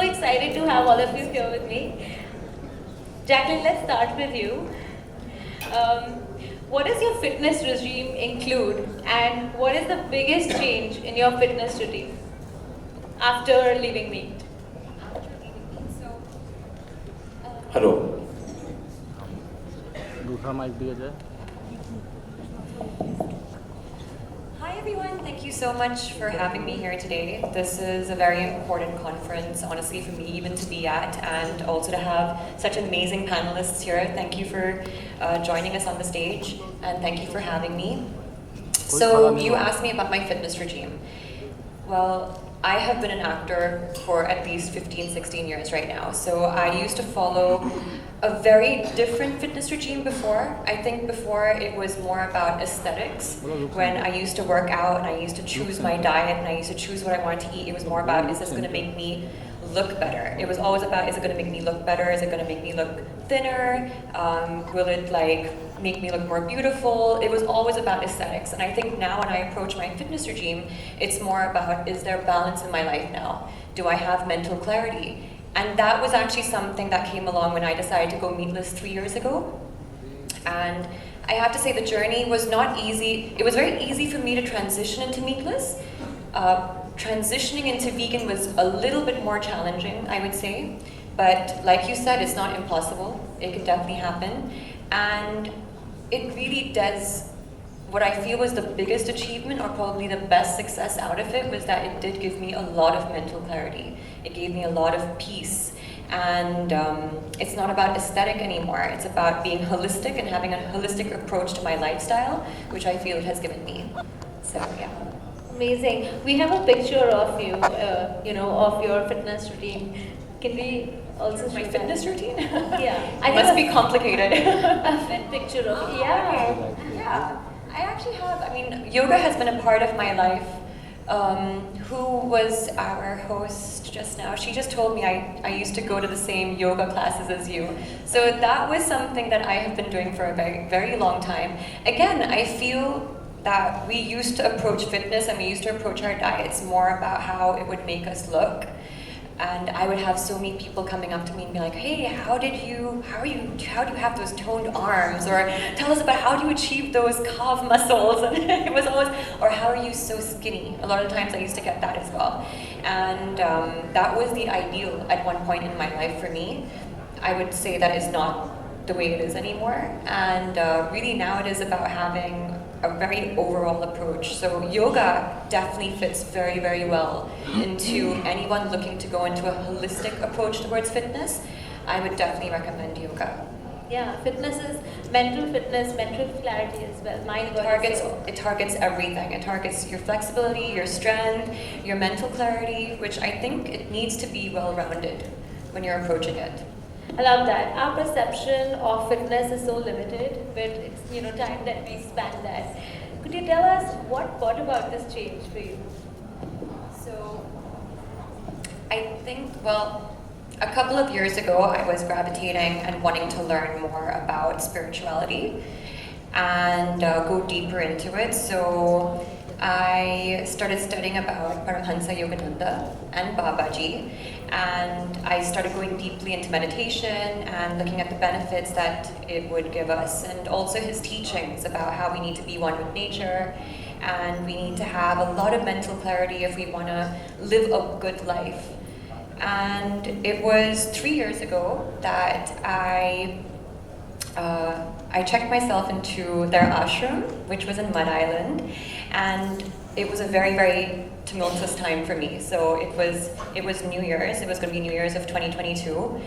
excited to have all of you here with me. Jacqueline, let's start with you. Um, what does your fitness regime include, and what is the biggest change in your fitness routine after leaving meat? Hello दूसरा mic दिया जाए. Hi everyone, thank you so much for having me here today. This is a very important conference, honestly, for me even to be at, and also to have such amazing panelists here. Thank you for joining us on the stage, and thank you for having me. So you asked me about my fitness regime. Well, I have been an actor for at least 15, 16 years right now. So I used to follow a very different fitness regime before. I think before it was more about aesthetics. When I used to work out and I used to choose my diet and I used to choose what I wanted to eat, it was more about, is this going to make me look better? It was always about, is it going to make me look better? Is it going to make me look thinner? Will it make me look more beautiful? It was always about aesthetics. And I think now when I approach my fitness regime, it's more about, is there balance in my life now? Do I have mental clarity? And that was actually something that came along when I decided to go meatless 3 years ago. And I have to say the journey was not easy. It was very easy for me to transition into meatless. Transitioning into vegan was a little bit more challenging, I would say. But like you said, it's not impossible. It can definitely happen. And it really does, what I feel was the biggest achievement, or probably the best success out of it, was that it did give me a lot of mental clarity. It gave me a lot of peace. And it's not about aesthetic anymore. It's about being holistic and having a holistic approach to my lifestyle, which I feel it has given me. So, yeah. Amazing. We have a picture of you, of your fitness routine. Can we also My show fitness that? routine? Yeah. It must be complicated. A fit picture of you. Yeah. Yeah, I actually have. I mean, yoga has been a part of my life. Who was our host just now? She just told me I used to go to the same yoga classes as you. So that was something that I have been doing for a very, very long time. Again, I feel that we used to approach fitness and we used to approach our diets more about how it would make us look. And I would have so many people coming up to me and be like, hey, how do you have those toned arms? Or tell us about how do you achieve those calf muscles? And it was always, or how are you so skinny? A lot of times I used to get that as well. And that was the ideal at one point in my life for me. I would say that is not the way it is anymore. And really now it is about having a very overall approach. So yoga definitely fits very, very well into anyone looking to go into a holistic approach towards fitness. I would definitely recommend yoga. Yeah, fitness is mental fitness, mental clarity as well. Mind, body, soul. It targets everything. It targets your flexibility, your strength, your mental clarity, which I think it needs to be well-rounded when you're approaching it. I love that. Our perception of fitness is so limited, but it's time that we expand that. Could you tell us what brought about this change for you? So, I think, well, a couple of years ago, I was gravitating and wanting to learn more about spirituality and go deeper into it. So, I started studying about Paramhansa Yogananda and Babaji, and I started going deeply into meditation and looking at the benefits that it would give us, and also his teachings about how we need to be one with nature, and we need to have a lot of mental clarity if we want to live a good life. And it was 3 years ago that I checked myself into their ashram, which was in Mud Island, and it was a very, very tumultuous time for me. So it was New Year's. It was going to be New Year's of 2022,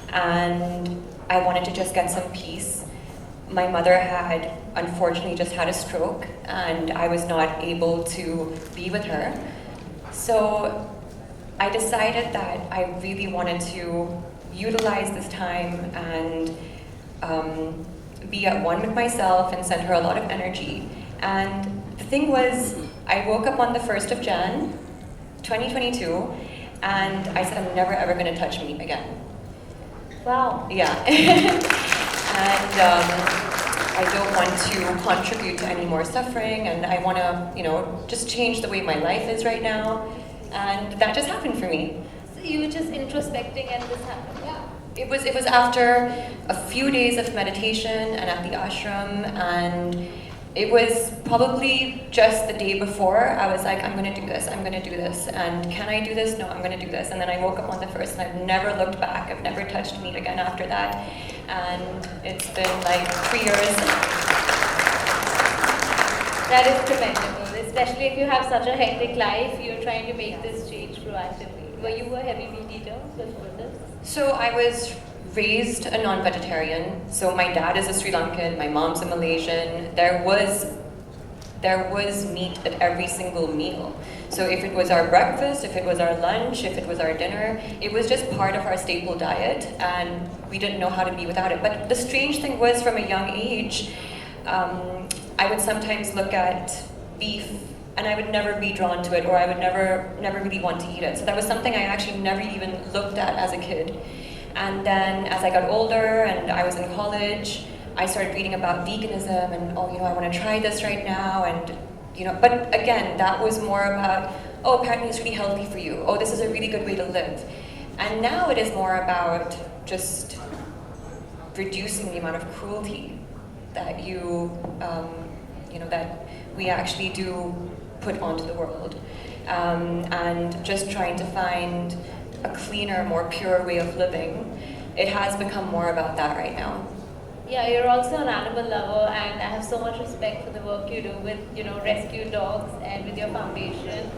and I wanted to just get some peace. My mother had unfortunately just had a stroke, and I was not able to be with her. So I decided that I really wanted to utilize this time and be at one with myself and send her a lot of energy. And the thing was, I woke up on the 1st of Jan, 2022, and I said, I'm never ever going to touch meat again. Wow. Yeah. And I don't want to contribute to any more suffering, and I want to, just change the way my life is right now. And that just happened for me. So you were just introspecting and this happened? Yeah. It was after a few days of meditation and at the ashram, and it was probably just the day before. I was like, I'm gonna do this, and can I do this? No, I'm gonna do this. And then I woke up on the first and I've never looked back. I've never touched meat again after that. And it's been like 3 years. That is commendable, especially if you have such a hectic life, you're trying to make this change proactively. Were you a heavy meat eater before this? So I was raised a non-vegetarian. So my dad is a Sri Lankan, my mom's a Malaysian. There was meat at every single meal. So if it was our breakfast, if it was our lunch, if it was our dinner, it was just part of our staple diet, and we didn't know how to be without it. But the strange thing was, from a young age, I would sometimes look at beef and I would never be drawn to it, or I would never really want to eat it. So that was something I actually never even looked at as a kid. And then as I got older and I was in college, I started reading about veganism and, I want to try this right now. And, but again, that was more about, apparently it's really healthy for you. This is a really good way to live. And now it is more about just reducing the amount of cruelty that that we actually do put onto the world. And just trying to find a cleaner, more pure way of living. It has become more about that right now. Yeah, you're also an animal lover, and I have so much respect for the work you do with, rescue dogs and with your foundation.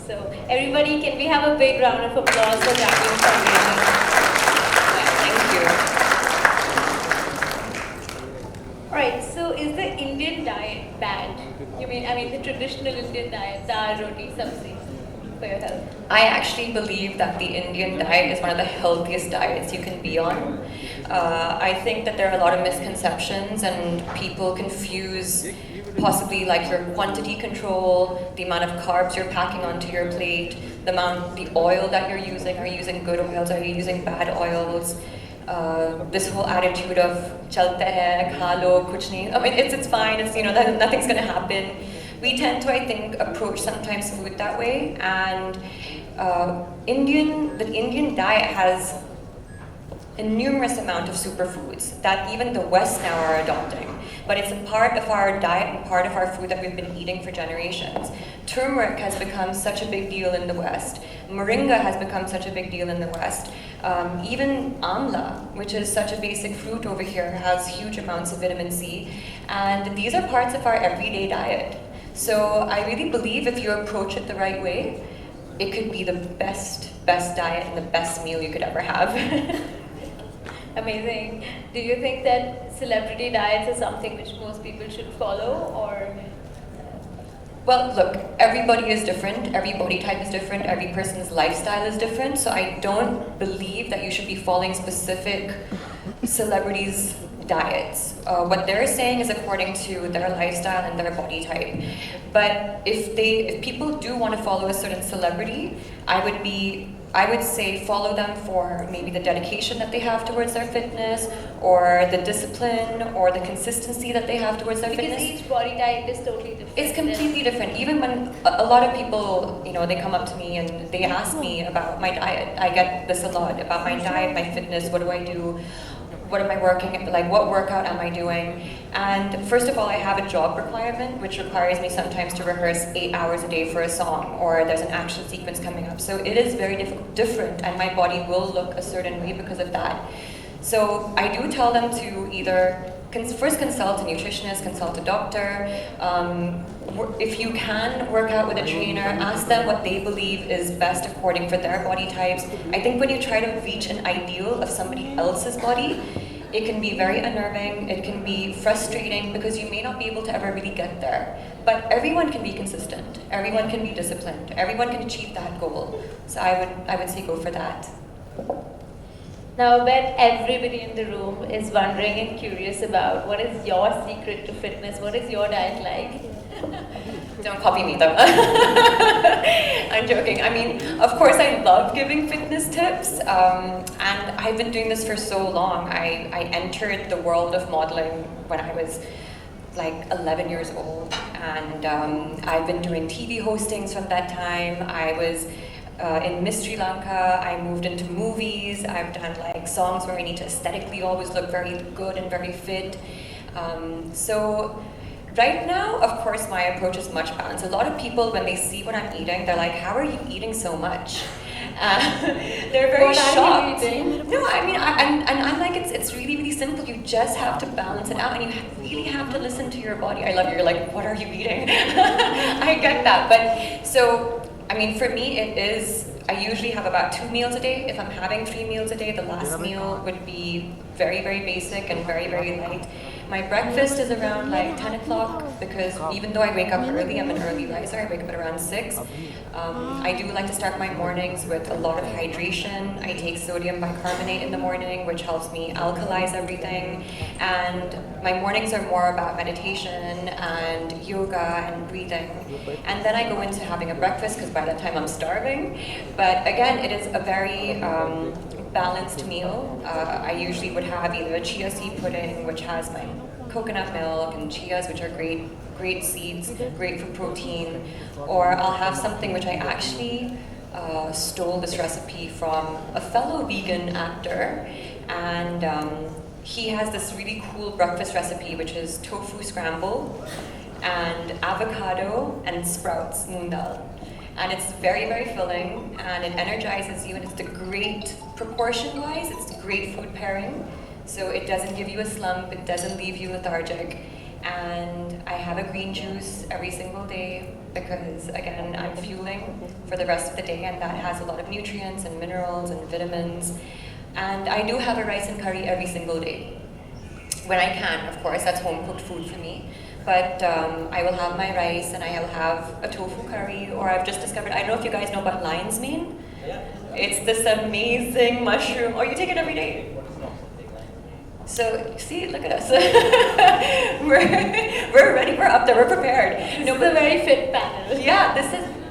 So everybody, can we have a big round of applause for Jacqueline Fernandes? Thank you. Alright, so is the Indian diet bad? I mean the traditional Indian diet, dal, roti, sabzi, for your health? I actually believe that the Indian diet is one of the healthiest diets you can be on. I think that there are a lot of misconceptions, and people confuse possibly like your quantity control, the amount of carbs you're packing onto your plate, the oil that you're using. Are you using good oils? Are you using bad oils? This whole attitude of chalte hai, kha lo, kuch nahi. I mean, it's fine. It's nothing's gonna happen. We tend to, I think, approach sometimes food that way. And the Indian diet has a numerous amount of superfoods that even the West now are adopting. But it's a part of our diet and part of our food that we've been eating for generations. Turmeric has become such a big deal in the West. Moringa has become such a big deal in the West. Even amla, which is such a basic fruit over here, has huge amounts of vitamin C. And these are parts of our everyday diet. So I really believe if you approach it the right way, it could be the best diet and the best meal you could ever have. Amazing. Do you think that celebrity diets is something which most people should follow, or? Well, look, everybody is different, every body type is different, every person's lifestyle is different, so I don't believe that you should be following specific celebrities' diets. What they're saying is according to their lifestyle and their body type. But if people do want to follow a certain celebrity, I would say follow them for maybe the dedication that they have towards their fitness, or the discipline, or the consistency that they have towards their fitness. Because each body type is totally different. It's completely different. Even when a lot of people, they come up to me and they ask me about my diet. I get this a lot, about my diet, my fitness, what do I do? What am I working, like what workout am I doing? And first of all, I have a job requirement, which requires me sometimes to rehearse 8 hours a day for a song, or there's an action sequence coming up. So it is very different, and my body will look a certain way because of that. So I do tell them to either first consult a nutritionist, consult a doctor. If you can work out with a trainer, ask them what they believe is best according for their body types. I think when you try to reach an ideal of somebody else's body, it can be very unnerving, it can be frustrating because you may not be able to ever really get there. But everyone can be consistent, everyone can be disciplined, everyone can achieve that goal. So I would say go for that. Now I bet everybody in the room is wondering and curious about what is your secret to fitness, what is your diet like? Don't copy me though. I'm joking. I mean, of course I love giving fitness tips, and I've been doing this for so long. I entered the world of modeling when I was like 11 years old, and I've been doing TV hostings from that time. I was in Miss Sri Lanka, I moved into movies. I've done like songs where I need to aesthetically always look very good and very fit. So right now, of course, my approach is much balanced. A lot of people, when they see what I'm eating, they're like, "How are you eating so much?" They're very What are shocked. you eating? No, I mean, and I'm like, it's really, really simple. You just have to balance it out, and you really have to listen to your body. I love you. You're like, "What are you eating?" I get that, but so. I mean, for me, it is, I usually have about 2 meals a day. If I'm having 3 meals a day, the last meal would be very, very basic and very, very light. My breakfast is around like 10 o'clock because even though I wake up early, I'm an early riser, I wake up at around 6. I do like to start my mornings with a lot of hydration. I take sodium bicarbonate in the morning, which helps me alkalize everything. And my mornings are more about meditation and yoga and breathing. And then I go into having a breakfast because by that time I'm starving. But again, it is a very balanced meal. I usually would have either a chia seed pudding, which has my coconut milk and chias, which are great seeds, great for protein, or I'll have something which I actually stole this recipe from a fellow vegan actor, and he has this really cool breakfast recipe, which is tofu scramble and avocado and sprouts, moong dal. And it's very, very filling, and it energizes you, and it's the great, proportion-wise, it's a great food pairing. So it doesn't give you a slump, it doesn't leave you lethargic. And I have a green juice every single day because, again, I'm fueling for the rest of the day, and that has a lot of nutrients and minerals and vitamins. And I do have a rice and curry every single day. When I can, of course, that's home-cooked food for me. But I will have my rice and I will have a tofu curry, or I've just discovered, I don't know if you guys know about lion's mane. Yeah. It's this amazing mushroom. Oh, you take it every day? So, see, look at us. we're ready, we're up there, we're prepared. No, but a very fit panel. Yeah,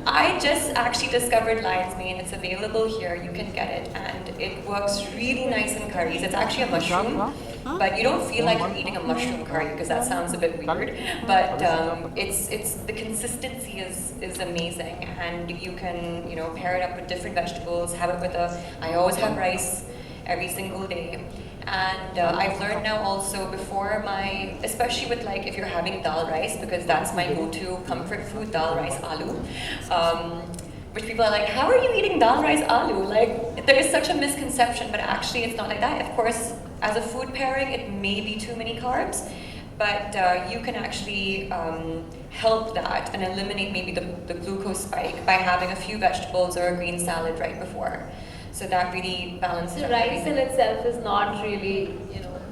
I just actually discovered lion's mane. It's available here, you can get it, and it works really nice in curries. It's actually a mushroom, but you don't feel like you're eating a mushroom curry because that sounds a bit weird. But it's the consistency is amazing, and you can pair it up with different vegetables. Have it with I always have rice every single day. And I've learned now also before especially with like if you're having dal rice, because that's my go-to comfort food, dal rice aloo. Which people are like, how are you eating dal rice aloo? Like, there is such a misconception, but actually it's not like that. Of course, as a food pairing, it may be too many carbs, but you can actually help that and eliminate maybe the glucose spike by having a few vegetables or a green salad right before. So that really balances So out rice everything. in itself is not really,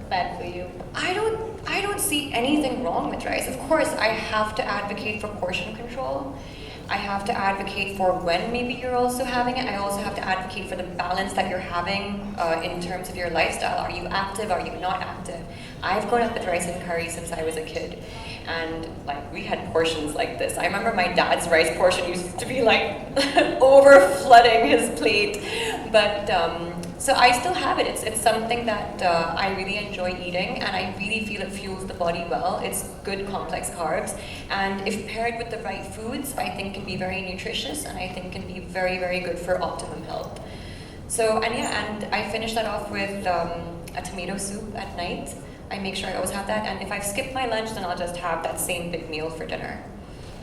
bad for you. I don't see anything wrong with rice. Of course, I have to advocate for portion control. I have to advocate for when maybe you're also having it. I also have to advocate for the balance that you're having in terms of your lifestyle. Are you active? Are you not active? I've grown up with rice and curry since I was a kid. And like we had portions like this. I remember my dad's rice portion used to be like over flooding his plate. But so I still have it. It's something that I really enjoy eating, and I really feel it fuels the body well. It's good complex carbs, and if paired with the right foods, I think can be very nutritious, and I think can be very, very good for optimum health. So, and I finish that off with a tomato soup at night. I make sure I always have that, and if I've skipped my lunch, then I'll just have that same big meal for dinner.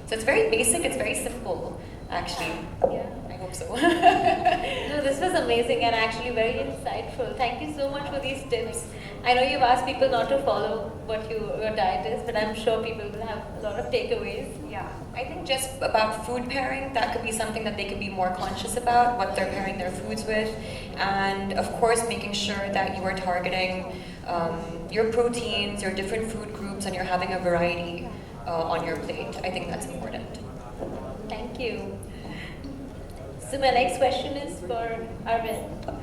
So it's very basic, it's very simple, actually. Yeah. I hope so. No, this was amazing and actually very insightful. Thank you so much for these tips. I know you've asked people not to follow what your diet is, but I'm sure people will have a lot of takeaways. Yeah, I think just about food pairing, that could be something that they could be more conscious about, what they're pairing their foods with. And of course, making sure that you are targeting your proteins, your different food groups, and you're having a variety on your plate. I think that's important. Thank you. So my next question is for Arvind.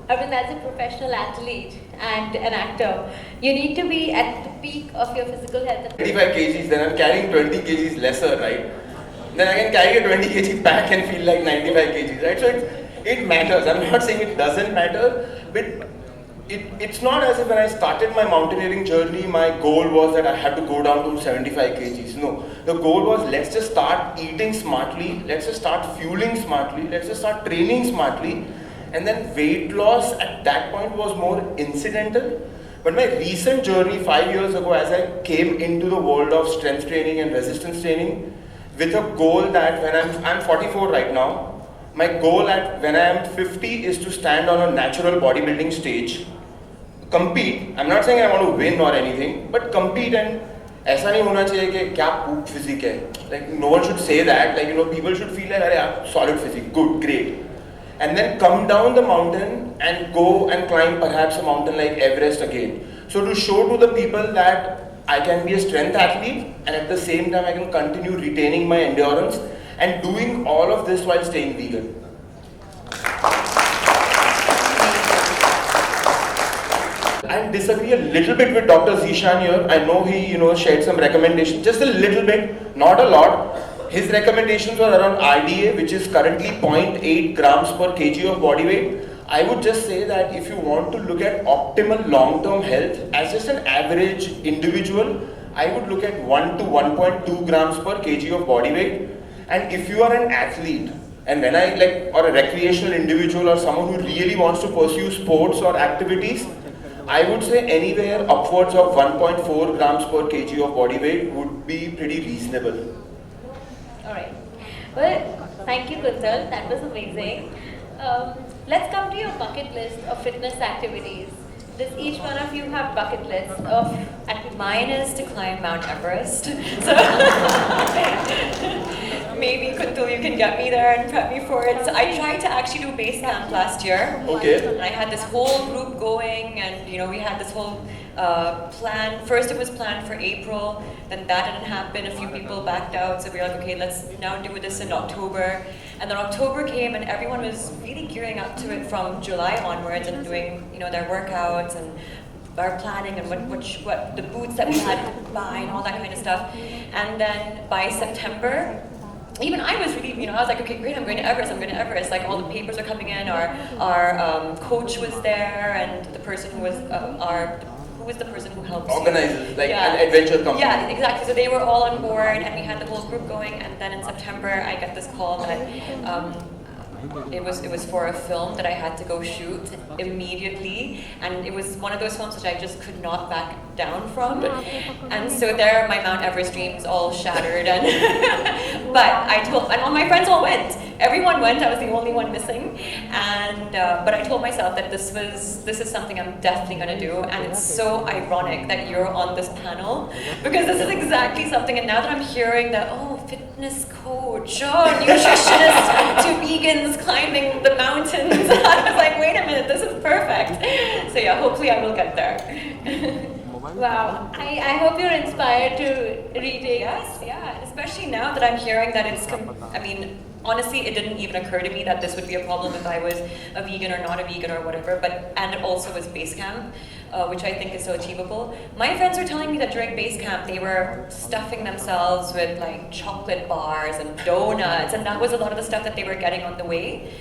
Arvind, as a professional athlete and an actor, you need to be at the peak of your physical health. 25 kgs, then I'm carrying 20 kgs lesser, right? Then I can carry a 20 kg back and feel like 95 kgs, right? So it matters. I'm not saying it doesn't matter, but it's not as if when I started my mountaineering journey, my goal was that I had to go down to 75 kgs. No, the goal was let's just start eating smartly, let's just start fueling smartly, let's just start training smartly. And then weight loss at that point was more incidental. But my recent journey 5 years ago, as I came into the world of strength training and resistance training, with a goal that when I'm 44 right now, my goal at when I am 50 is to stand on a natural bodybuilding stage, compete. I'm not saying I want to win or anything, but compete. And ऐसा नहीं होना चाहिए कि क्या poop physique है. Like no one should say that. Like people should feel like अरे solid physique, good, great. And then come down the mountain and go and climb perhaps a mountain like Everest again. So to show to the people that I can be a strength athlete and at the same time I can continue retaining my endurance and doing all of this while staying vegan. I disagree a little bit with Dr. Zishan here. I know he shared some recommendations, just a little bit, not a lot. His recommendations were around RDA, which is currently 0.8 grams per kg of body weight. I would just say that if you want to look at optimal long-term health as just an average individual, I would look at 1 to 1.2 grams per kg of body weight. And if you are an athlete, and when or a recreational individual or someone who really wants to pursue sports or activities, I would say anywhere upwards of 1.4 grams per kg of body weight would be pretty reasonable. Alright. Well, thank you, Kuntal. That was amazing. Let's come to your bucket list of fitness activities. Does each one of you have bucket lists of activities? Mine is to climb Mount Everest. So maybe Kuntal, you can get me there and prep me for it. So I tried to actually do base camp last year. Okay. And I had this whole group going, and we had this whole plan. First it was planned for April, then that didn't happen. A few people backed out, so we were like, okay, let's now do this in October. And then October came, and everyone was really gearing up to it from July onwards and doing their workouts and our planning and what the boots that we had to buy and all that kind of stuff. And then by September, even I was really, I was like, okay, great, I'm going to Everest. Like all the papers are coming in. Our coach was there, and the person who was who was the person who helped organizers, an adventure company. Yeah, exactly. So they were all on board, and we had the whole group going. And then in September, I got this call that it was for a film that I had to go shoot immediately, and it was one of those films which I just could not back down from. And so there, my Mount Everest dreams all shattered. And but all my friends all went. Everyone went. I was the only one missing. And but I told myself that this is something I'm definitely going to do. And it's so ironic that you're on this panel, because this is exactly something. And now that I'm hearing that, fitness coach, nutritionist to vegans climbing the mountains, I was like, wait a minute, this is perfect. So yeah, hopefully I will get there. Wow, I hope you're inspired to retake. Yes, yeah, and especially now that I'm hearing that honestly, it didn't even occur to me that this would be a problem if I was a vegan or not a vegan or whatever, and it also was base camp, which I think is so achievable. My friends were telling me that during base camp, they were stuffing themselves with chocolate bars and donuts, and that was a lot of the stuff that they were getting on the way.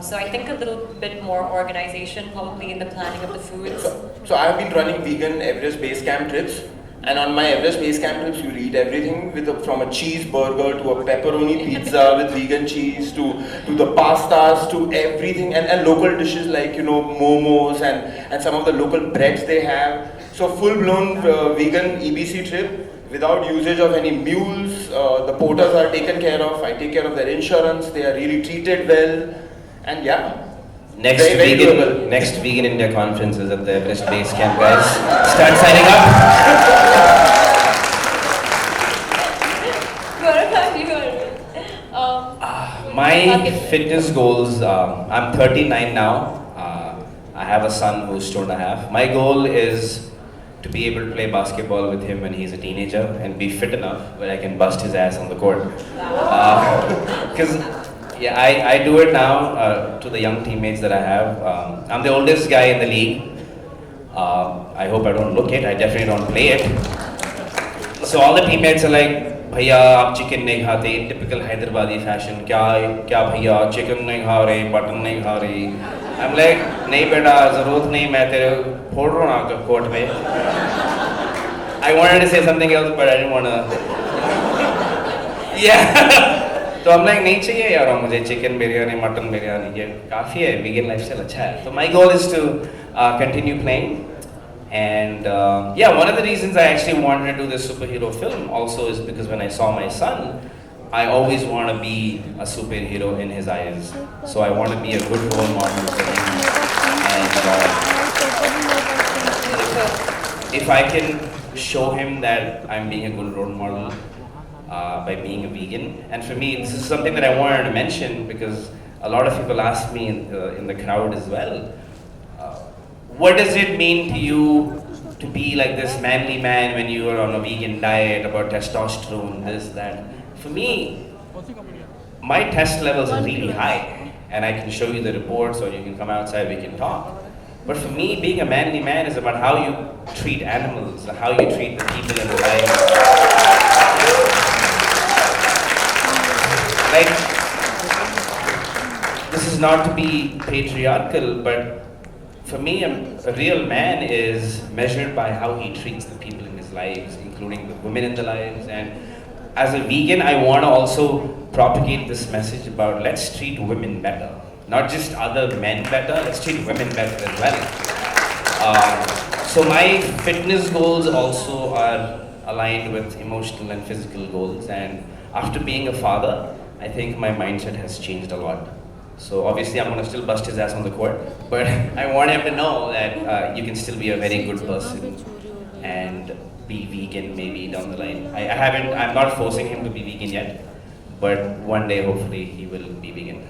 So I think a little bit more organization probably in the planning of the foods. So I have been running vegan Everest base camp trips. And on my Everest base camp trips, you eat everything from a cheeseburger to a pepperoni pizza with vegan cheese to the pastas to everything, and local dishes like momos and some of the local breads they have. So full-blown vegan EBC trip without usage of any mules. The porters are taken care of. I take care of their insurance. They are really treated well, and yeah. Next very vegan doable. next vegan India conference is at the Everest Base Camp, guys. Start signing up. My fitness goals. I'm 39 now. I have a son who's 2.5. My goal is to be able to play basketball with him when he's a teenager and be fit enough where I can bust his ass on the court. Because I do it now to the young teammates that I have. I'm the oldest guy in the league. I hope I don't look it. I definitely don't play it. So all the teammates are like, भैया आप chicken नहीं खाते, typical Hyderabadi fashion. क्या भैया chicken नहीं खा रहे, mutton नहीं खा रहे. I'm like, नहीं बेटा ज़रूरत नहीं मैं तेरे फोड़ रहा हूँ ना कोर्ट में. I wanted to say something else but I didn't want to. Yeah. तो I'm like नहीं चाहिए यार मुझे चिकन बिरयानी मटन बिरयानी ये काफ़ी है vegan lifestyle अच्छा है. So my goal is to continue playing. And yeah, one of the reasons I actually wanted to do this superhero film also is because when I saw my son, I always want to be a superhero in his eyes. So I want to be a good role model for him. And if I can show him that I'm being a good role model by being a vegan, and for me, this is something that I wanted to mention because a lot of people ask me in the crowd as well. What does it mean to you to be like this manly man when you are on a vegan diet, about testosterone, this, that? For me, my test levels are really high, and I can show you the reports, or you can come outside, we can talk. But for me, being a manly man is about how you treat animals, how you treat the people in your life. Like, this is not to be patriarchal, but for me, a real man is measured by how he treats the people in his lives, including the women in the lives. And as a vegan, I want to also propagate this message about let's treat women better. Not just other men better, let's treat women better as well. So my fitness goals also are aligned with emotional and physical goals. And after being a father, I think my mindset has changed a lot. So obviously I'm going to still bust his ass on the court, but I want him to know that you can still be a very good person and be vegan maybe down the line. I'm not forcing him to be vegan yet, but one day hopefully he will be vegan.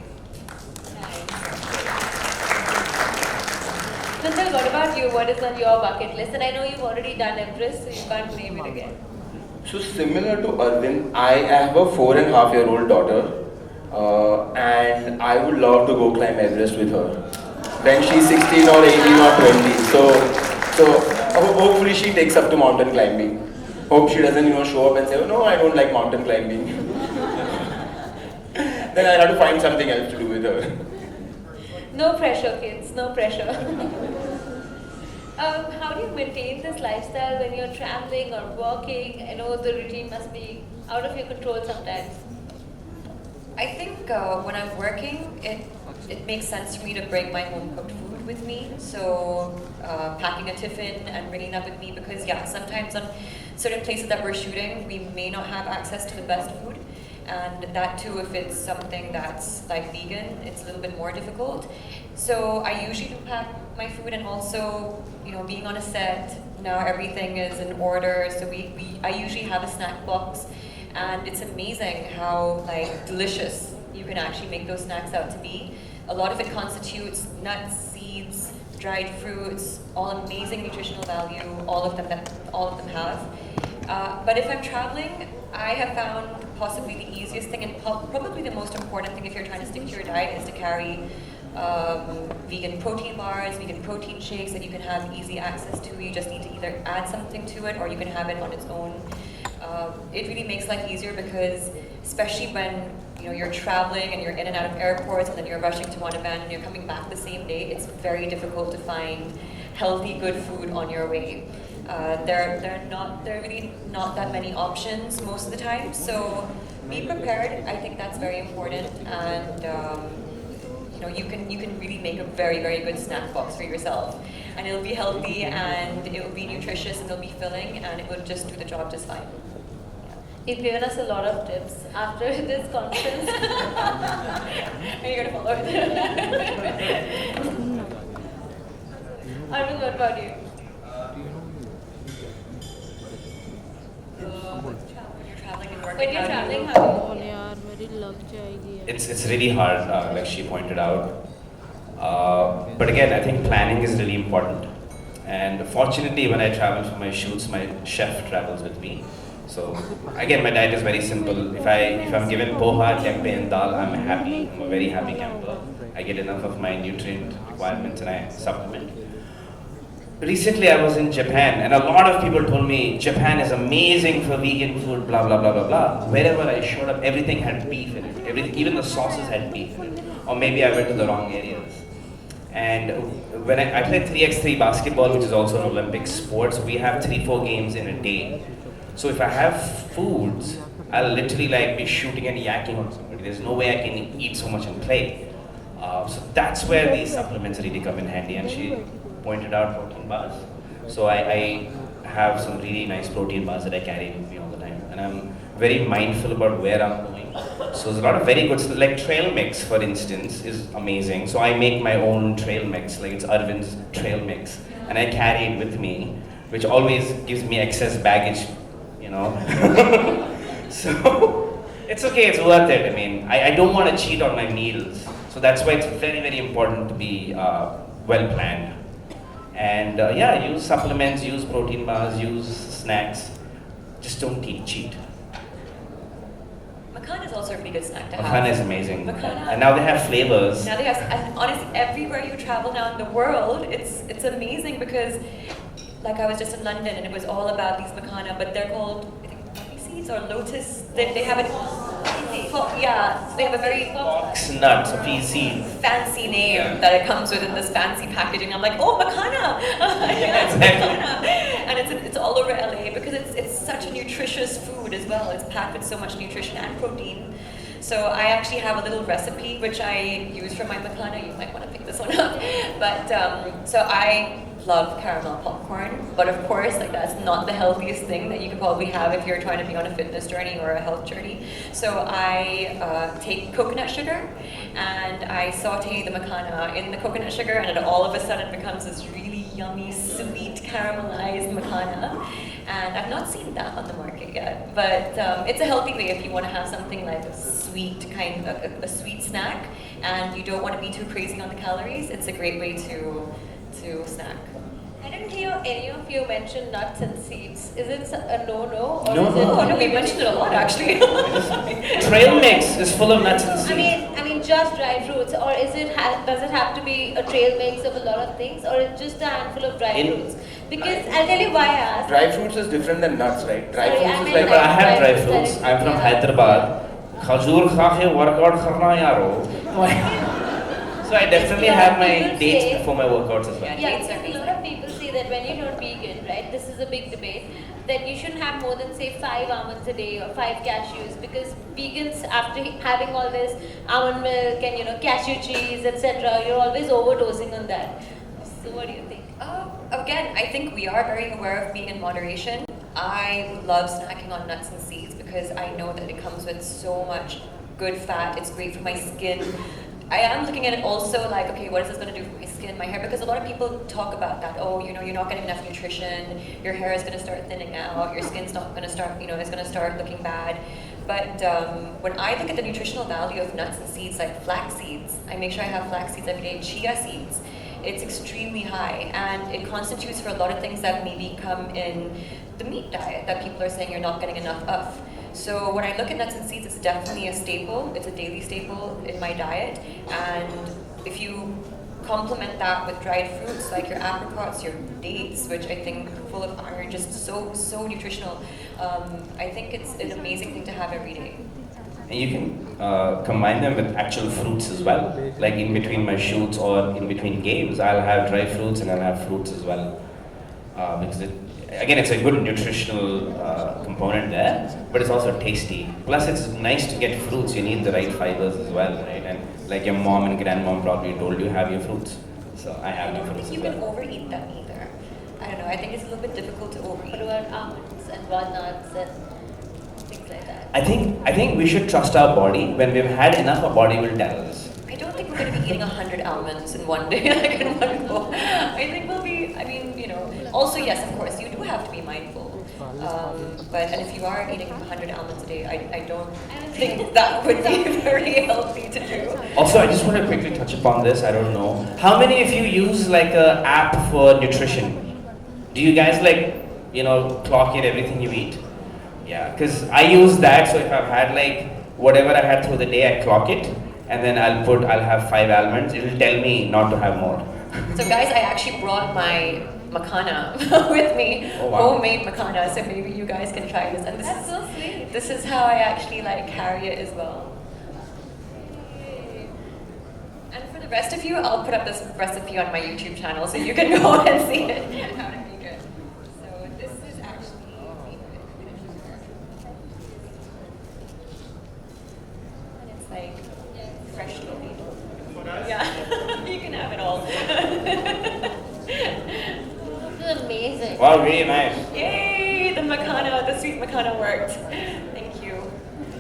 Kuntal, what about you? What is on your bucket list? And I know you've already done Everest, so you can't name it again. So similar to Arvind, I have a 4.5-year-old daughter. And I would love to go climb Everest with her when she's 16 or 18 or 20. So hopefully she takes up to mountain climbing. Hope she doesn't show up and say, oh no, I don't like mountain climbing. Then I'll have to find something else to do with her. No pressure, kids, no pressure. How do you maintain this lifestyle when you're traveling or working? I know the routine must be out of your control sometimes. I think when I'm working, it makes sense for me to bring my home cooked food with me. So packing a tiffin and bringing that with me because yeah, sometimes on certain places that we're shooting, we may not have access to the best food. And that too, if it's something that's like vegan, it's a little bit more difficult. So I usually do pack my food, and also, being on a set, now everything is in order. So I usually have a snack box. And it's amazing how delicious you can actually make those snacks out to be. A lot of it constitutes nuts, seeds, dried fruits, all amazing nutritional value. All of them have. But if I'm traveling, I have found possibly the easiest thing and probably the most important thing if you're trying to stick to your diet is to carry vegan protein bars, vegan protein shakes that you can have easy access to. You just need to either add something to it or you can have it on its own. It really makes life easier because especially when you're traveling and you're in and out of airports and then you're rushing to one event and you're coming back the same day, it's very difficult to find healthy, good food on your way. There are really not that many options most of the time, so be prepared. I think that's very important, and you can really make a very, very good snack box for yourself, and it'll be healthy and it will be nutritious and it'll be filling and it will just do the job just fine. You've given us a lot of tips after this conference. Are you going to follow it? Arvind, what about you? When you're traveling, how do you? It's really hard, like she pointed out. But again, I think planning is really important. And fortunately, when I travel for my shoots, my chef travels with me. So again, my diet is very simple. If I'm given poha, tempeh and dal, I'm happy. I'm a very happy camper. I get enough of my nutrient requirements and I supplement. Recently I was in Japan and a lot of people told me Japan is amazing for vegan food, blah blah blah blah blah. Wherever I showed up, everything had beef in it. Even the sauces had beef in it. Or maybe I went to the wrong areas. And when I play 3x3 basketball, which is also an Olympic sport, so we have 3-4 games in a day. So if I have foods, I'll literally like be shooting and yakking on somebody. There's no way I can eat so much and play. So that's where these supplements really come in handy. And she pointed out protein bars. So I have some really nice protein bars that I carry with me all the time. And I'm very mindful about where I'm going. So there's a lot of very good, like trail mix, for instance, is amazing. So I make my own trail mix, like it's Arvind's trail mix. And I carry it with me, which always gives me excess baggage, you know. So it's okay, it's worth it. I mean, I don't want to cheat on my meals. So that's why it's very, very important to be well planned. And yeah, use supplements, use protein bars, use snacks. Just don't cheat. Makhana is also a pretty good snack to have. Makhana is amazing. Makhana, and now they have flavors. Now they have, and honestly, everywhere you travel now in the world, it's amazing because, like I was just in London and it was all about these makhana, but they're called, I think, poppy seeds or lotus. They have it. Yeah, they have a very Fox nuts, pea seeds. fancy name that it comes with in this fancy packaging. I'm like, oh, makhana! Yeah, exactly. Makhana. And it's all over LA because it's such a nutritious food as well. It's packed with so much nutrition and protein. So I actually have a little recipe which I use for my makhana. You might want to pick this one up. But so I love caramel popcorn, but of course, like that's not the healthiest thing that you could probably have if you're trying to be on a fitness journey or a health journey. So I take coconut sugar and I saute the makhana in the coconut sugar, and it all of a sudden becomes this really yummy, sweet, caramelized makhana. And I've not seen that on the market yet, but it's a healthy way if you want to have something like a sweet kind of a sweet snack, and you don't want to be too crazy on the calories. It's a great way to snack. I didn't hear any of you mention nuts and seeds. Is it a no-no? Or No, is it no. Oh no, we mentioned it a lot actually. Trail mix is full of nuts and seeds. I mean, just dry fruits, or is it does it have to be a trail mix of a lot of things, or it's just a handful of dry fruits? Because I'll tell you why I asked. Dry fruits is different than nuts, right? Dry Sorry, fruits I is meant like But I have dry dry fruits. fruits, I'm from yeah. Hyderabad. Khajur kha workout karna yaro. So I definitely have my dates before my workouts as well. Yeah, Dates are because a lot of people say that when you're not vegan, right, this is a big debate, that you shouldn't have more than say 5 almonds a day or 5 cashews, because vegans, after having all this almond milk and cashew cheese, etc., you're always overdosing on that. So what do you think? Again, I think we are very aware of being in moderation. I love snacking on nuts and seeds because I know that it comes with so much good fat. It's great for my skin. I am looking at it also like, okay, what is this going to do for my skin, my hair? Because a lot of people talk about that. Oh, you're not getting enough nutrition. Your hair is going to start thinning out. Your skin's not going to start, it's going to start looking bad. But when I look at the nutritional value of nuts and seeds, like flax seeds, I make sure I have flax seeds every day. Chia seeds, it's extremely high, and it constitutes for a lot of things that maybe come in the meat diet that people are saying you're not getting enough of. So when I look at nuts and seeds, it's definitely a staple. It's a daily staple in my diet. And if you complement that with dried fruits like your apricots, your dates, which I think are full of iron, just so nutritional, I think it's an amazing thing to have every day. And you can combine them with actual fruits as well. Like in between my shoots or in between games, I'll have dry fruits and I'll have fruits as well. Because it's a good nutritional component there, but it's also tasty. Plus, it's nice to get fruits. You need the right fibers as well, right? And like your mom and grandmom probably told you, have your fruits. So I have my I don't fruits think as you can well. overeat them either. I don't know, I think it's a little bit difficult to overeat. What about almonds and walnuts and things like that? I think we should trust our body. When we've had enough, our body will tell us. I don't think we're going to be eating 100 almonds in one day, like in one go. I think we'll be, also yes, of course, you do have to be mindful. And if you are eating 100 almonds a day, I don't think that would be very healthy to do. Also, I just want to quickly touch upon this. I don't know. How many of you use like a app for nutrition? Do you guys clock in everything you eat? Yeah, because I use that. So if I've had like whatever I had through the day, I clock it, and then I'll have 5 almonds. It'll tell me not to have more. So guys, I actually brought my makhana with me, Oh, wow. homemade makhana, so maybe you guys can try this. And That's so sweet. this is how I actually carry it as well. And for the the rest of you, I'll put up this recipe on my YouTube channel so you can go and see it. How to make it. So this is actually and it's like freshly made. Yeah, you can have it all. This is amazing. Wow, really nice. Yay! The sweet makhana worked. Thank you.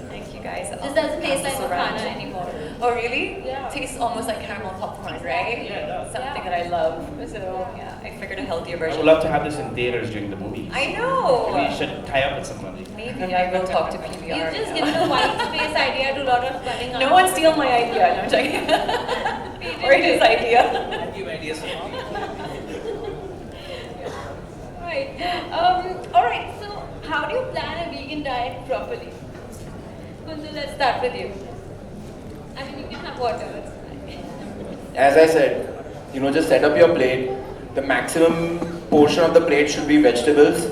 Thank you guys. This doesn't taste like makhana anymore. Oh really? Yeah. Tastes almost like caramel popcorn, right? Yeah, it does. Something that I love. So yeah, I figured a healthier I version. would love to have this in theaters during the movie. I know. We should tie up with somebody. Maybe I will talk to PBR. You've just given a white space idea to a lot of budding No one steal my idea. No, I'm joking. Or his idea. Give ideas. Right. All right. So, how do you plan a vegan diet properly? Kundu, let's start with you. I mean, you can have water. It's fine. As I said, just set up your plate. The maximum portion of the plate should be vegetables.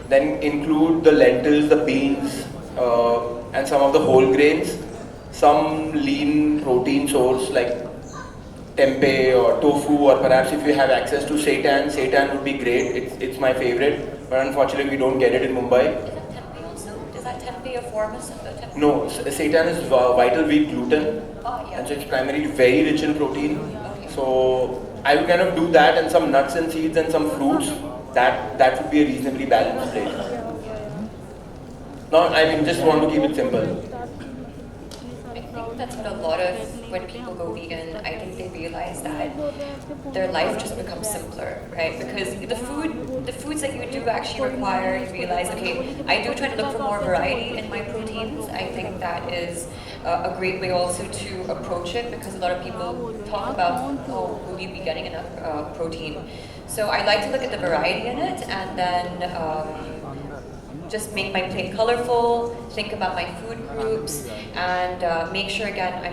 Then include the lentils, the beans, and some of the whole grains. Some lean protein source like tempeh or tofu, or perhaps if you have access to seitan would be great. It's my favorite, but unfortunately we don't get it in Mumbai. Is that tempeh also? Is that tempeh a form of tempeh? No, seitan is vital wheat gluten, Oh yeah. and so it's primarily very rich in protein. Okay. So I would kind of do that, and some nuts and seeds and some fruits. That would be a reasonably balanced plate. No, I mean just want to keep it simple. I think that's what a lot of when people go vegan, I think they realize that their life just becomes simpler, right? Because the foods that you do actually require, you realize, okay, I do try to look for more variety in my proteins. I think that is a great way also to approach it, because a lot of people talk about, oh, will you be getting enough protein? So I like to look at the variety in it, and then just make my plate colorful, think about my food groups, and make sure again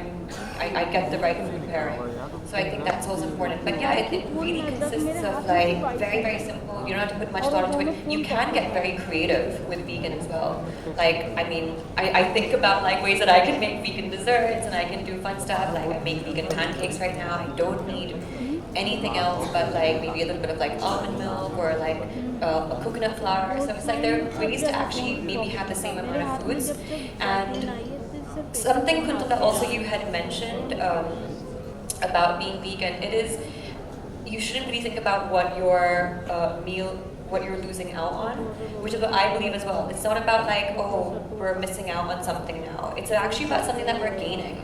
I get the right food pairing. So I think that's also important. But yeah, it really consists of like very, very simple. You don't have to put much thought into it. You can get very creative with vegan as well. Like, I mean, I think about like ways that I can make vegan desserts, and I can do fun stuff. Like I make vegan pancakes right now. I don't need anything else but like maybe a little bit of like almond milk or like a coconut flour. So it's like there are ways to actually maybe have the same amount of foods. And something, Kuntal, that also you had mentioned about being vegan, it is, you shouldn't really think about what your what you're losing out on, which is what I believe as well. It's not about like, oh, we're missing out on something now. It's actually about something that we're gaining.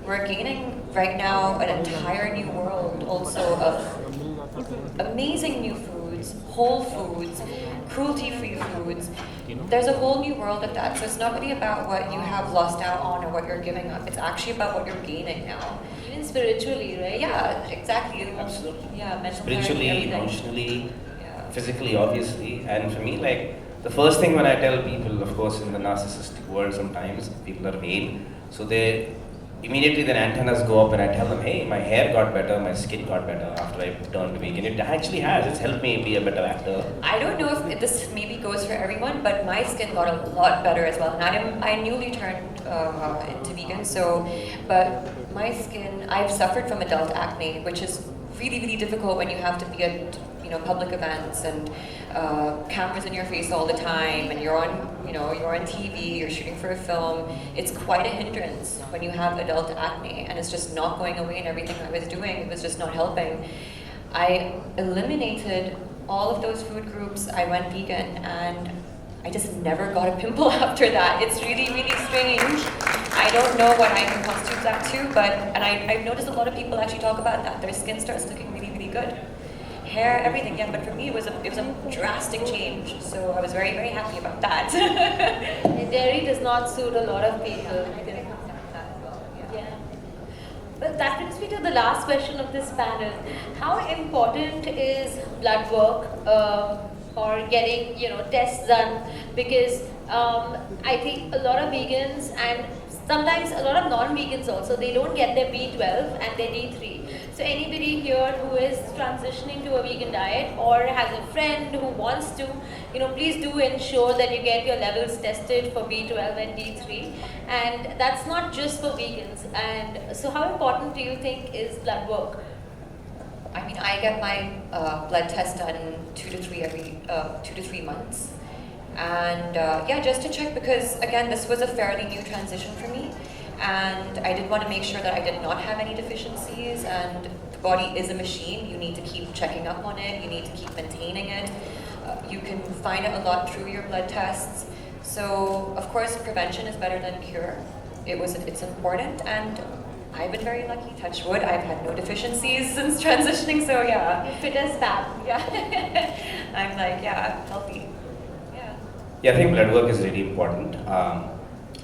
We're gaining right now an entire new world also of amazing new foods, whole foods, cruelty-free foods. There's a whole new world of that. So it's not really about what you have lost out on or what you're giving up. It's actually about what you're gaining now. Even spiritually, right? Yeah, exactly. Absolutely. Yeah, mental Spiritually, clarity, everything. emotionally, Yeah. physically, obviously. And for me, like, the first thing when I tell people, of course, in the narcissistic world sometimes, people are vain. So they immediately their antennas go up and I tell them, hey, my hair got better, my skin got better after I turned vegan. It actually has. It's helped me be a better actor. I don't know if this maybe goes for everyone, but my skin got a lot better as well. And I newly turned into vegan, so, but my skin, I've suffered from adult acne, which is really, really difficult when you have to be at public events and cameras in your face all the time, and you're on TV, you're shooting for a film. It's quite a hindrance when you have adult acne, and it's just not going away, and everything I was doing, it was just not helping. I eliminated all of those food groups, I went vegan, and I just never got a pimple after that. It's really, really strange. I don't know what I can constitute that to, and I've noticed a lot of people actually talk about that. Their skin starts looking really, really good. Hair, everything, yeah, but for me it was a drastic change. So I was very, very happy about that. Dairy does not suit a lot of people. Yeah. But that brings me to the last question of this panel. How important is blood work or getting tests done? Because I think a lot of vegans and sometimes a lot of non-vegans also, they don't get their B12 and their D3. So anybody here who is transitioning to a vegan diet or has a friend who wants to, please do ensure that you get your levels tested for B12 and D3. And that's not just for vegans. And so how important do you think is blood work? I mean, I get my blood test done 2 to 3 months. And yeah, just to check, because again, this was a fairly new transition for me. And I did want to make sure that I did not have any deficiencies, and the body is a machine. You need to keep checking up on it, you need to keep maintaining it. You can find it a lot through your blood tests. So of course, prevention is better than cure. It's important, and I've been very lucky, touch wood. I've had no deficiencies since transitioning, so yeah. You're fit as fab. Yeah. I'm like, yeah, healthy. Yeah, I think blood work is really important.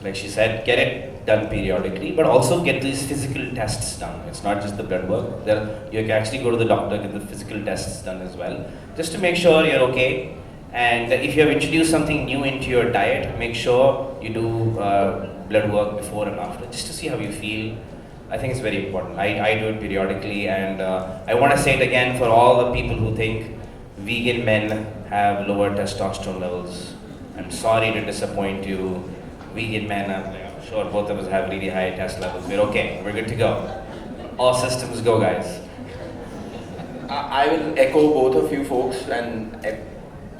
Like she said, get it done periodically, but also get these physical tests done. It's not just the blood work. You can actually go to the doctor, get the physical tests done as well, just to make sure you're okay. And if you have introduced something new into your diet, make sure you do blood work before and after, just to see how you feel. I think it's very important. I do it periodically, and I want to say it again for all the people who think vegan men have lower testosterone levels. I'm sorry to disappoint you. Vegan men, I'm sure both of us have really high test levels. We're okay. We're good to go. All systems go, guys. I will echo both of you folks and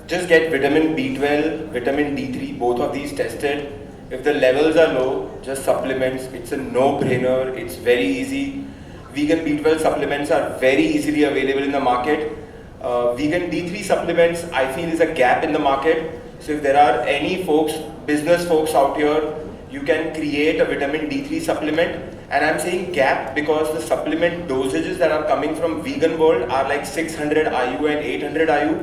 just get vitamin B12, vitamin D3, both of these tested. If the levels are low, just supplements. It's a no-brainer. It's very easy. Vegan B12 supplements are very easily available in the market. Vegan D3 supplements, I feel, is a gap in the market. So if there are any folks, business folks out here, you can create a vitamin D3 supplement. And I'm saying gap because the supplement dosages that are coming from vegan world are like 600 IU and 800 IU.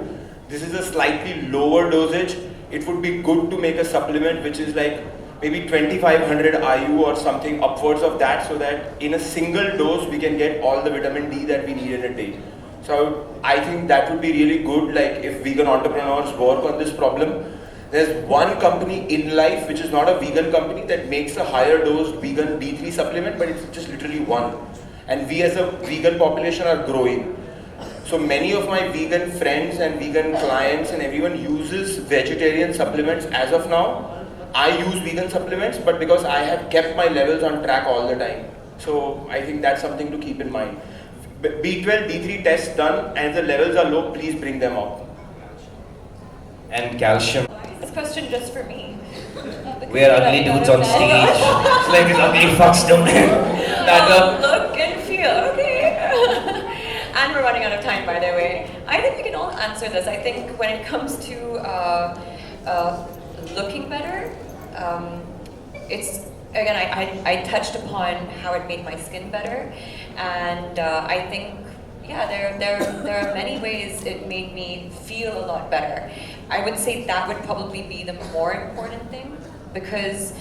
This is a slightly lower dosage. It would be good to make a supplement which is like maybe 2500 IU or something upwards of that, so that in a single dose we can get all the vitamin D that we need in a day. So I think that would be really good, like if vegan entrepreneurs work on this problem. There's one company in life which is not a vegan company that makes a higher dose vegan D3 supplement, but it's just literally one. And we as a vegan population are growing. So many of my vegan friends and vegan clients and everyone uses vegetarian supplements as of now. I use vegan supplements, but because I have kept my levels on track all the time. So I think that's something to keep in mind. B12, D3 tests done, and if the levels are low, please bring them up. And calcium. This question just for me. We're ugly dudes on stage. It's like these ugly fucks don't look and feel, okay. And we're running out of time, by the way. I think we can all answer this. I think when it comes to looking better, it's, again, I touched upon how it made my skin better, and I think, yeah, there are many ways it made me feel a lot better. I would say that would probably be the more important thing, because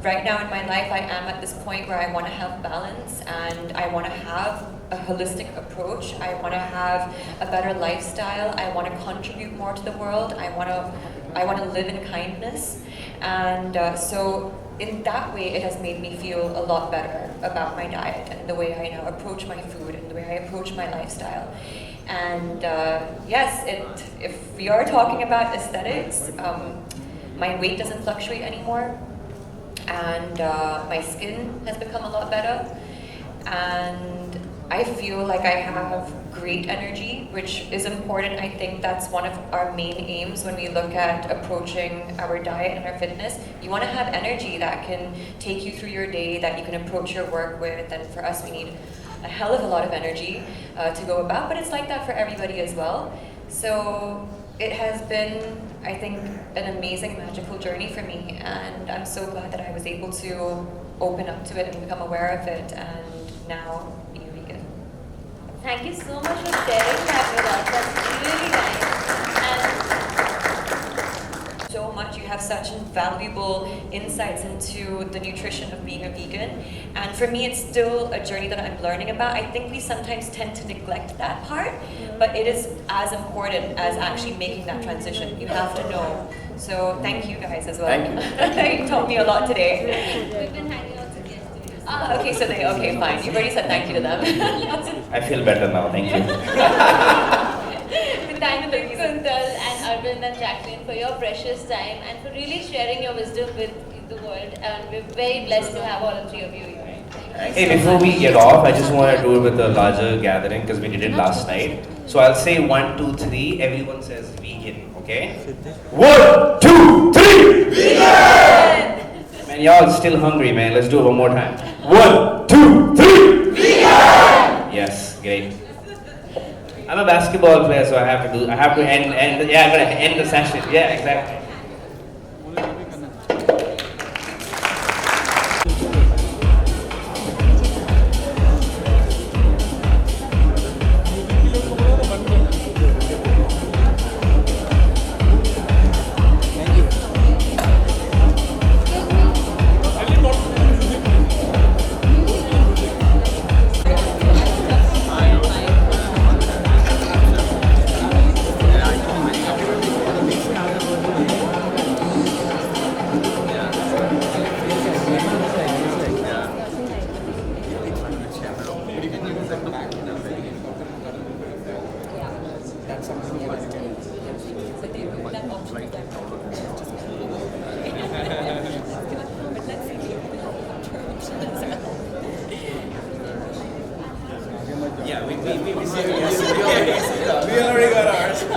right now in my life I am at this point where I want to have balance, and I want to have a holistic approach. I want to have a better lifestyle. I want to contribute more to the world. I want to live in kindness, and so in that way, it has made me feel a lot better about my diet and the way I now approach my food and the way I approach my lifestyle. And yes, if we are talking about aesthetics, my weight doesn't fluctuate anymore, and my skin has become a lot better, and I feel like I have great energy, which is important. I think that's one of our main aims when we look at approaching our diet and our fitness. You want to have energy that can take you through your day, that you can approach your work with, and for us we need a hell of a lot of energy to go about, but it's like that for everybody as well. So it has been, I think, an amazing, magical journey for me, and I'm so glad that I was able to open up to it and become aware of it, and now be vegan. Thank you so much for sharing that with us. That's really nice. And So much. You have such invaluable insights into the nutrition of being a vegan. And for me, it's still a journey that I'm learning about. I think we sometimes tend to neglect that part, but it is as important as actually making that transition. You have to know. So thank you guys as well. Thank you. You taught me a lot today. we've been hanging out together. Okay, fine. You've already said thank you to them. I feel better now, thank you. We thank Kuntal and Arvind and Jacqueline for your precious time and for really sharing your wisdom with the world. And we're very blessed to have all three of you here. Hey, before we get off, I just want to do it with a larger gathering because we did it last night. So I'll say 1, 2, 3. Everyone says vegan, okay? 1, 2, 3. Vegan! Man, y'all still hungry, man. Let's do it one more time. 1, 2, 3. Vegan! Yes, great. I'm a basketball player, so I have to end. Yeah, I'm gonna end the session. Yeah, exactly. Yeah, we already got ours. No,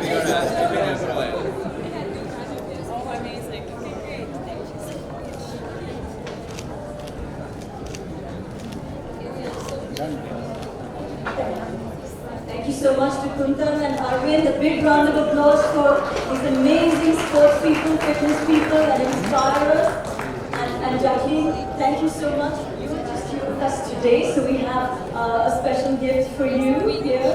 we got that. We've been here for a while. Oh, amazing. Okay, great. Thank you so much to Kuntal and Arvind. A big round of applause for these amazing sports people, fitness people, and inspirers. And Jacqueline, thank you so much. You were just here with us today, so we have a special gift for you here.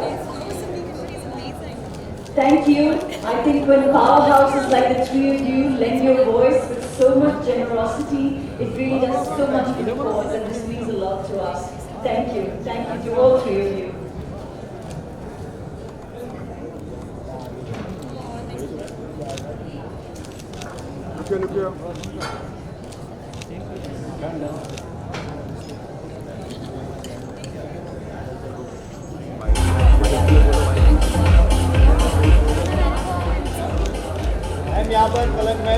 Thank you. I think when powerhouses like the three of you lend your voice with so much generosity, it really does so much for the cause, and this means a lot to us. Thank you. Thank you to all three of you. I'm यहाँ पर पलक में